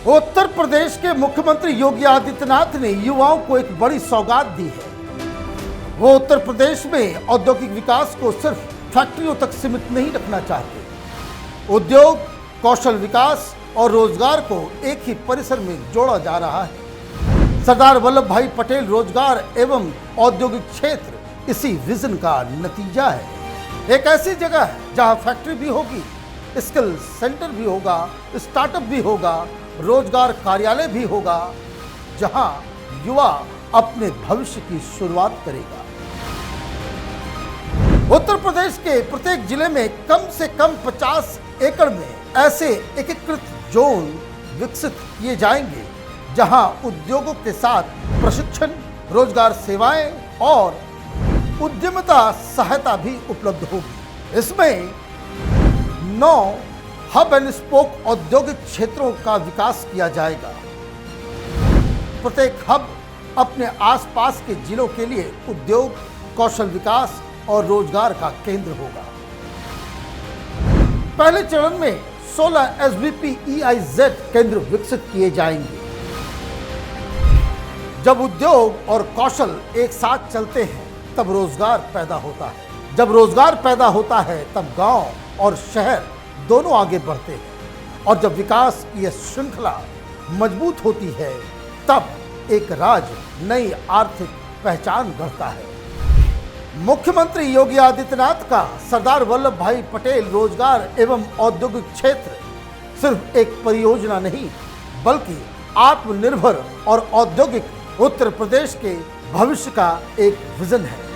उत्तर प्रदेश के मुख्यमंत्री योगी आदित्यनाथ ने युवाओं को एक बड़ी सौगात दी है। वो उत्तर प्रदेश में औद्योगिक विकास को सिर्फ फैक्ट्रियों तक सीमित नहीं रखना चाहते। उद्योग, कौशल विकास और रोजगार को एक ही परिसर में जोड़ा जा रहा है। सरदार वल्लभ भाई पटेल रोजगार एवं औद्योगिक क्षेत्र इसी विजन का नतीजा है। एक ऐसी जगह है जहां फैक्ट्री भी होगी, स्किल सेंटर भी होगा, स्टार्टअप भी होगा, रोजगार कार्यालय भी होगा, जहां युवा अपने भविष्य की शुरुआत करेगा। उत्तर प्रदेश के प्रत्येक जिले में कम से कम 50 एकड़ में ऐसे एकीकृत जोन विकसित किए जाएंगे, जहां उद्योगों के साथ प्रशिक्षण, रोजगार सेवाएं और उद्यमिता सहायता भी उपलब्ध होगी। इसमें 9 हब एंड स्पोक औद्योगिक क्षेत्रों का विकास किया जाएगा। प्रत्येक हब अपने आसपास के जिलों के लिए उद्योग, कौशल विकास और रोजगार का केंद्र होगा। पहले चरण में 16 एसबीपी EIZ केंद्र विकसित किए जाएंगे। जब उद्योग और कौशल एक साथ चलते हैं तब रोजगार पैदा होता है। जब रोजगार पैदा होता है तब गांव और शहर दोनों आगे बढ़ते हैं, और जब विकास की यह श्रृंखला मजबूत होती है तब एक राज्य नई आर्थिक पहचान गढ़ता है। मुख्यमंत्री योगी आदित्यनाथ का सरदार वल्लभ भाई पटेल रोजगार एवं औद्योगिक क्षेत्र सिर्फ एक परियोजना नहीं, बल्कि आत्मनिर्भर और औद्योगिक उत्तर प्रदेश के भविष्य का एक विजन है।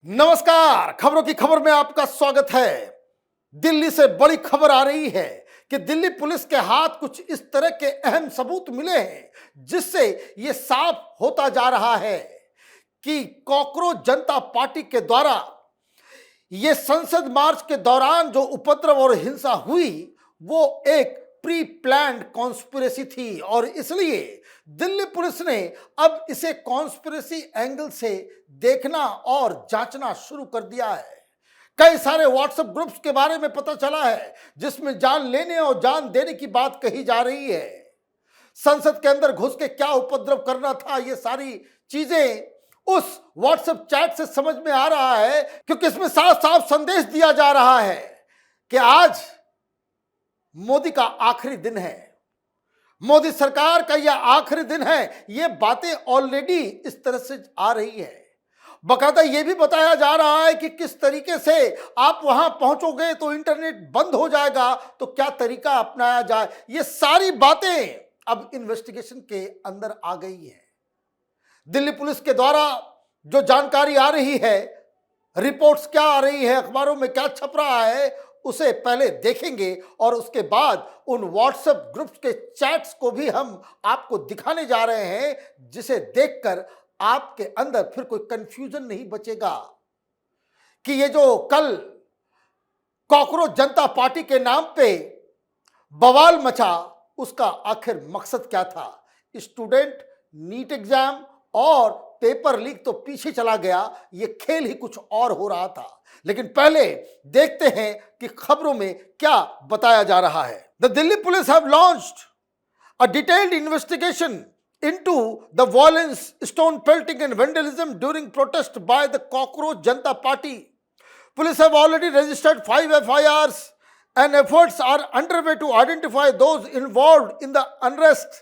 नमस्कार, खबरों की खबर में आपका स्वागत है। दिल्ली से बड़ी खबर आ रही है कि दिल्ली पुलिस के हाथ कुछ इस तरह के अहम सबूत मिले हैं, जिससे यह साफ होता जा रहा है कि कॉकरोच जनता पार्टी के द्वारा यह संसद मार्च के दौरान जो उपद्रव और हिंसा हुई वो एक प्री प्लान्ड कॉन्स्पिरेसी थी, और इसलिए दिल्ली पुलिस ने अब इसे कॉन्स्पिरेसी एंगल से देखना और जांचना शुरू कर दिया है। कई सारे व्हाट्सएप ग्रुप्स के बारे में पता चला है जिसमें जान लेने और जान देने की बात कही जा रही है। संसद के अंदर घुस के क्या उपद्रव करना था, ये सारी चीजें उस व्हाट्सएप चैट से समझ में आ रहा है, क्योंकि इसमें साफ साफ संदेश दिया जा रहा है कि आज मोदी का आखिरी दिन है, मोदी सरकार का यह आखिरी दिन है। ये बातें ऑलरेडी इस तरह से आ रही है। बकायदा यह भी बताया जा रहा है कि किस तरीके से आप वहां पहुंचोगे तो इंटरनेट बंद हो जाएगा, तो क्या तरीका अपनाया जाए। ये सारी बातें अब इन्वेस्टिगेशन के अंदर आ गई है। दिल्ली पुलिस के द्वारा जो जानकारी आ रही है, रिपोर्ट्स क्या आ रही है, अखबारों में क्या छप रहा है, उसे पहले देखेंगे और उसके बाद उन व्हाट्सएप ग्रुप्स के चैट्स को भी हम आपको दिखाने जा रहे हैं, जिसे देखकर आपके अंदर फिर कोई कंफ्यूजन नहीं बचेगा कि ये जो कल कॉकरोच जनता पार्टी के नाम पे बवाल मचा, उसका आखिर मकसद क्या था। स्टूडेंट नीट एग्जाम और पेपर लीक तो पीछे चला गया, ये खेल ही कुछ और हो रहा था। लेकिन पहले देखते हैं कि खबरों में क्या बताया जा रहा है। The Delhi police have launched a detailed investigation into the violence, stone pelting and vandalism during protest by the Cockroach Janta Party. Police have already registered 5 FIRs and efforts are underway to identify those involved in the unrest.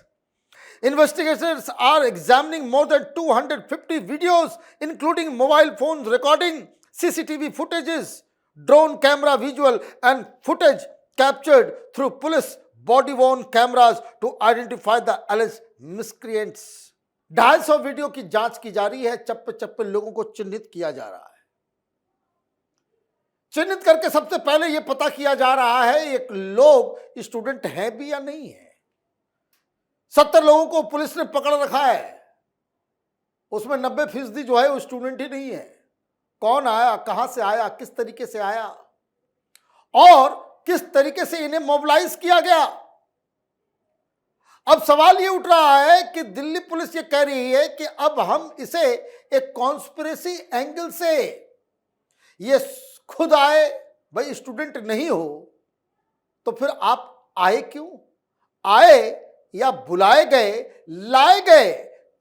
Investigators are examining more than 250 videos, including mobile phones recording, CCTV footages, drone camera visual and footage captured through police body-worn cameras to identify the alleged miscreants. 250 video की जांच की जा रही है। चप्पे चप्पे लोगों को चिन्हित किया जा रहा है। चिन्हित करके सबसे पहले यह पता किया जा रहा है एक लोग स्टूडेंट हैं भी या नहीं है। 70 लोगों को पुलिस ने पकड़ रखा है, उसमें 90% जो है वो स्टूडेंट ही नहीं है। कौन आया, कहां से आया, किस तरीके से आया और किस तरीके से इन्हें मोबिलाइज किया गया। अब सवाल ये उठ रहा है कि दिल्ली पुलिस ये कह रही है कि अब हम इसे एक कॉन्स्पिरेसी एंगल से ये खुद आए भाई स्टूडेंट नहीं हो तो फिर आप आए क्यों? आए या बुलाए गए, लाए गए?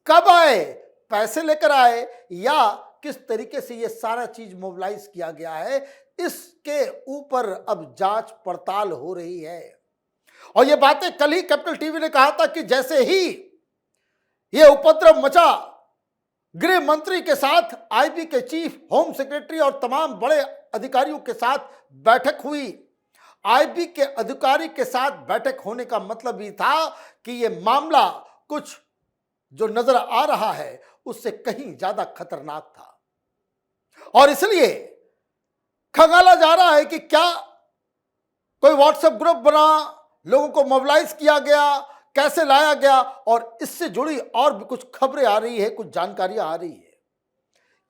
कब आए? पैसे लेकर आए या किस तरीके से ये सारा चीज मोबिलाइज किया गया है, इसके ऊपर अब जांच पड़ताल हो रही है। और ये बातें कल ही कैपिटल टीवी ने कहा था कि जैसे ही ये उपद्रव मचा, गृह मंत्री के साथ आईबी के चीफ, होम सेक्रेटरी और तमाम बड़े अधिकारियों के साथ बैठक हुई। आईबी के अधिकारी के साथ बैठक होने का मतलब ही था कि ये मामला कुछ जो नजर आ रहा है उससे कहीं ज्यादा खतरनाक था। और इसलिए खंगाला जा रहा है कि क्या कोई व्हाट्सएप ग्रुप बना, लोगों को मोबिलाइज किया गया, कैसे लाया गया, और इससे जुड़ी और भी कुछ खबरें आ रही है, कुछ जानकारियां आ रही है।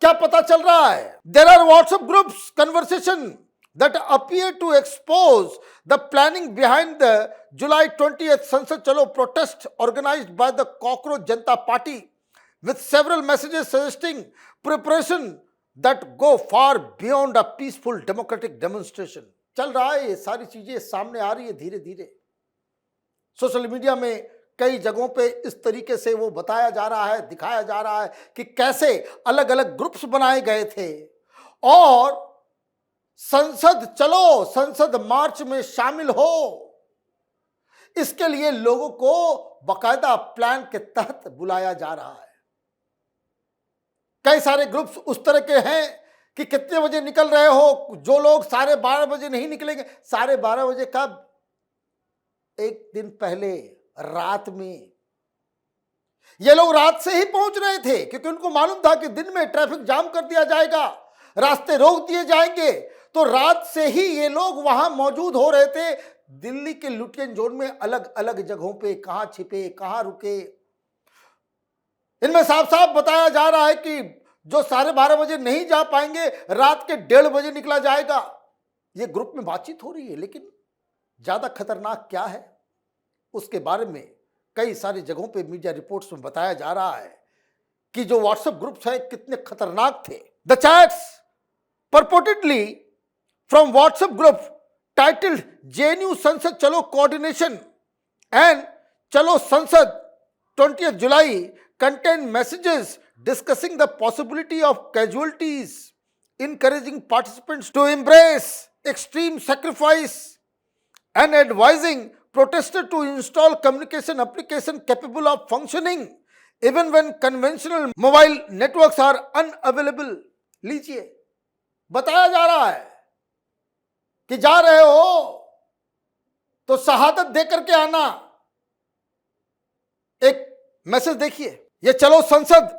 क्या पता चल रहा है? There are WhatsApp groups conversation that appear to expose the planning behind the July 20th Sansad Chalo protest organized by the Cockroach Janata Party, with several messages suggesting preparation that go far beyond a peaceful democratic demonstration. चल रहा है, ये सारी चीजें सामने आ रही है धीरे धीरे। सोशल मीडिया में कई जगहों पे इस तरीके से वो बताया जा रहा है, दिखाया जा रहा है कि कैसे अलग अलग ग्रुप्स बनाए गए थे और संसद चलो, संसद मार्च में शामिल हो, इसके लिए लोगों को बाकायदा प्लान के तहत बुलाया जा रहा है। कई सारे ग्रुप्स उस तरह के हैं कि कितने बजे निकल रहे हो, जो लोग 12:30 बजे नहीं निकलेंगे, 12:30 बजे कब? एक दिन पहले रात में। ये लोग रात से ही पहुंच रहे थे क्योंकि उनको मालूम था कि दिन में ट्रैफिक जाम कर दिया जाएगा, रास्ते रोक दिए जाएंगे, तो रात से ही ये लोग वहां मौजूद हो रहे थे। दिल्ली के लुटियन जोन में अलग अलग जगहों पे कहां छिपे, कहां रुके, इनमें साफ साफ बताया जा रहा है कि जो 12:30 बजे नहीं जा पाएंगे, रात के 1:30 बजे निकला जाएगा। ये ग्रुप में बातचीत हो रही है, लेकिन ज्यादा खतरनाक क्या है उसके बारे में कई सारी जगहों पे मीडिया रिपोर्ट्स में बताया जा रहा है कि जो व्हाट्सएप ग्रुप्स हैं कितने खतरनाक थे। The chats purportedly from WhatsApp group titled JNU Sansad Chalo Coordination and Chalo Sansad 20th July contain messages discussing the possibility of casualties, encouraging participants to embrace extreme sacrifice and advising protesters to install communication application capable of functioning even when conventional mobile networks are unavailable। लीजिए, बताया जा रहा है कि जा रहे हो तो शहादत देकर के आना। एक मैसेज देखिए, ये चलो संसद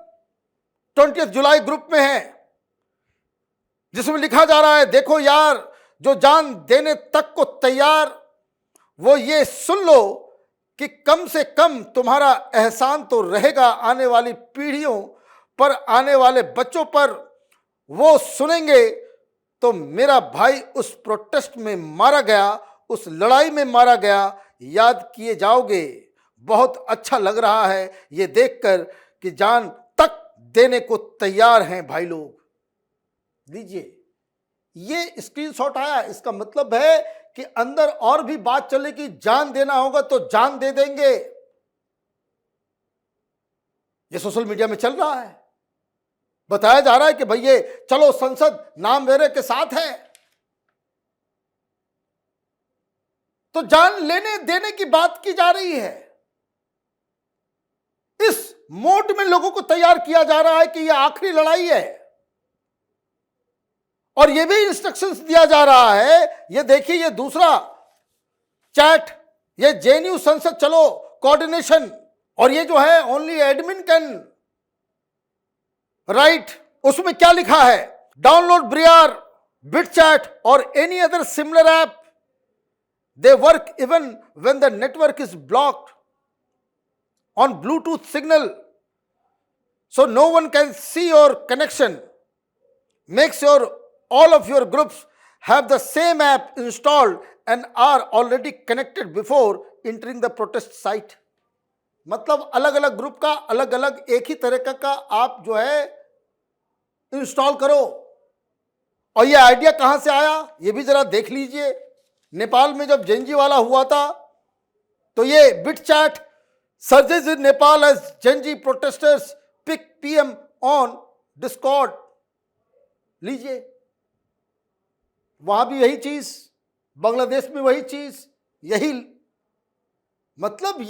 20 जुलाई ग्रुप में है, जिसमें लिखा जा रहा है, देखो यार, जो जान देने तक को तैयार, वो ये सुन लो कि कम से कम तुम्हारा एहसान तो रहेगा आने वाली पीढ़ियों पर, आने वाले बच्चों पर। वो सुनेंगे तो मेरा भाई उस प्रोटेस्ट में मारा गया, उस लड़ाई में मारा गया, याद किए जाओगे। बहुत अच्छा लग रहा है ये देखकर कि जान तक देने को तैयार हैं भाई लोग। लीजिए, ये स्क्रीनशॉट आया, इसका मतलब है कि अंदर और भी बात चलेगी, जान देना होगा तो जान दे देंगे। ये सोशल मीडिया में चल रहा है, बताया जा रहा है कि भैया चलो संसद नाम मेरे के साथ है, तो जान लेने देने की बात की जा रही है। इस मोड में लोगों को तैयार किया जा रहा है कि यह आखिरी लड़ाई है, और यह भी इंस्ट्रक्शंस दिया जा रहा है। यह देखिए, यह दूसरा चैट, यह जेएनयू संसद चलो कोऑर्डिनेशन, और ये जो है ओनली एडमिन कैन राइट। उसमें क्या लिखा है? डाउनलोड ब्रियार, बिटचैट और any other similar app, they work even when the network is blocked on Bluetooth signal, so no one can see your connection. Make sure all of your groups have the same app installed and are already connected before entering the protest site. मतलब अलग अलग group का अलग अलग एक ही तरह का आप जो है इंस्टॉल करो, और ये आइडिया कहां से आया ये भी जरा देख लीजिए। नेपाल में जब जेनजी वाला हुआ था तो ये bit chat surges in Nepal as Gen Z protesters pick PM on Discord, लीजिए वहां भी यही चीज, बांग्लादेश में वही चीज, यही मतलब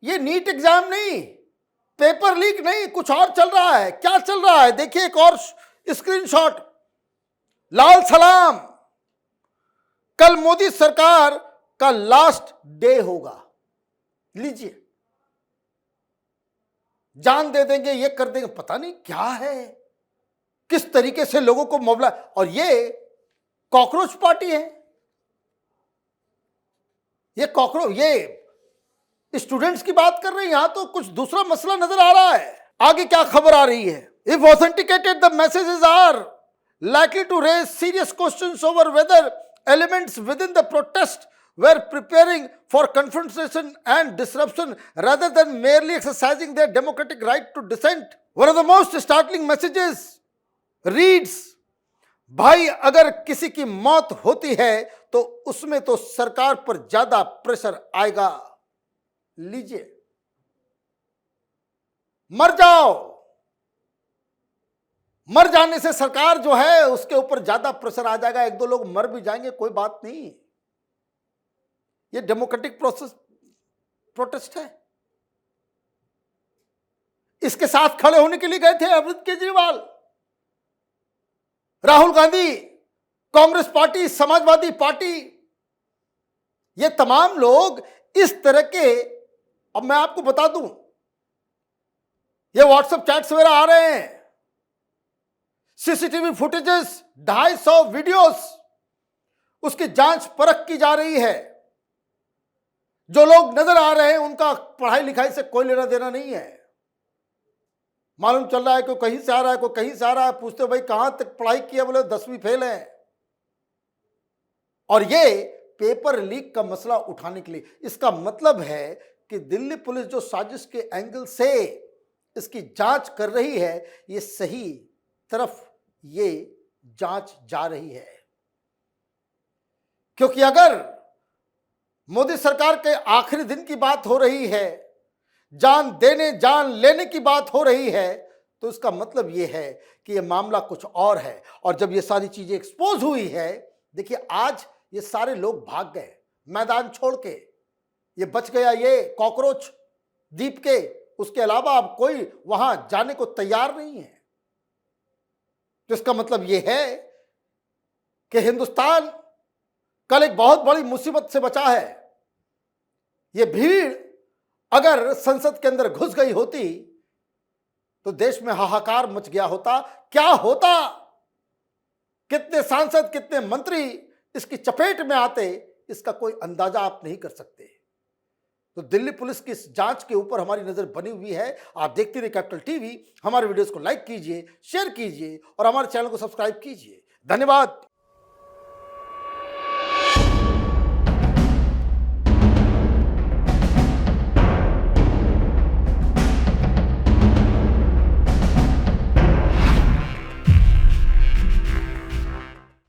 ये नीट एग्जाम नहीं, पेपर लीक नहीं, कुछ और चल रहा है। क्या चल रहा है देखिए, एक और स्क्रीनशॉट। लाल सलाम, कल मोदी सरकार का लास्ट डे होगा, लीजिए जान दे देंगे, ये कर देंगे, पता नहीं क्या है, किस तरीके से लोगों को मोबिलाइज। और ये कॉकरोच पार्टी है, ये कॉकरोच, ये स्टूडेंट्स की बात कर रहे हैं, यहां तो कुछ दूसरा मसला नजर आ रहा है। आगे क्या खबर आ रही है, if authenticated the messages are likely to raise serious questions over whether elements within the protest were preparing for confrontation and disruption rather than merely exercising their democratic right to dissent. One of the most startling messages reads, भाई अगर किसी की मौत होती है तो उसमें तो सरकार पर ज्यादा प्रेशर आएगा, लीजिए मर जाओ, मर जाने से सरकार जो है उसके ऊपर ज्यादा प्रेशर आ जाएगा, एक दो लोग मर भी जाएंगे कोई बात नहीं, ये डेमोक्रेटिक प्रोटेस्ट है। इसके साथ खड़े होने के लिए गए थे अरविंद केजरीवाल, राहुल गांधी, कांग्रेस पार्टी, समाजवादी पार्टी, ये तमाम लोग इस तरह के। अब मैं आपको बता दूं, ये व्हाट्सएप चैट्स वगैरह आ रहे हैं, सीसीटीवी फुटेजेस, 250 वीडियोस, उसकी जांच परख की जा रही है। जो लोग नजर आ रहे हैं उनका पढ़ाई लिखाई से कोई लेना देना नहीं है। मालूम चल रहा है कोई कहीं से आ रहा है, कोई कहीं से आ रहा है, पूछते भाई कहां तक पढ़ाई की है, बोले 10वीं फेल है। और ये पेपर लीक का मसला उठाने के लिए, इसका मतलब है कि दिल्ली पुलिस जो साजिश के एंगल से इसकी जांच कर रही है, ये सही तरफ ये जांच जा रही है। क्योंकि अगर मोदी सरकार के आखिरी दिन की बात हो रही है, जान देने जान लेने की बात हो रही है, तो इसका मतलब ये है कि ये मामला कुछ और है। और जब ये सारी चीजें एक्सपोज हुई है, देखिए आज ये सारे लोग भाग गए मैदान छोड़ के, ये बच गया ये कॉकरोच द्वीप के, उसके अलावा अब कोई वहां जाने को तैयार नहीं है। तो इसका मतलब यह है कि हिंदुस्तान कल एक बहुत बड़ी मुसीबत से बचा है। यह भीड़ अगर संसद के अंदर घुस गई होती तो देश में हाहाकार मच गया होता। क्या होता, कितने सांसद, कितने मंत्री इसकी चपेट में आते, इसका कोई अंदाजा आप नहीं कर सकते। तो दिल्ली पुलिस की इस जांच के ऊपर हमारी नजर बनी हुई है। आप देखते रहिए कैपिटल टीवी, हमारे वीडियोस को लाइक कीजिए, शेयर कीजिए और हमारे चैनल को सब्सक्राइब कीजिए। धन्यवाद।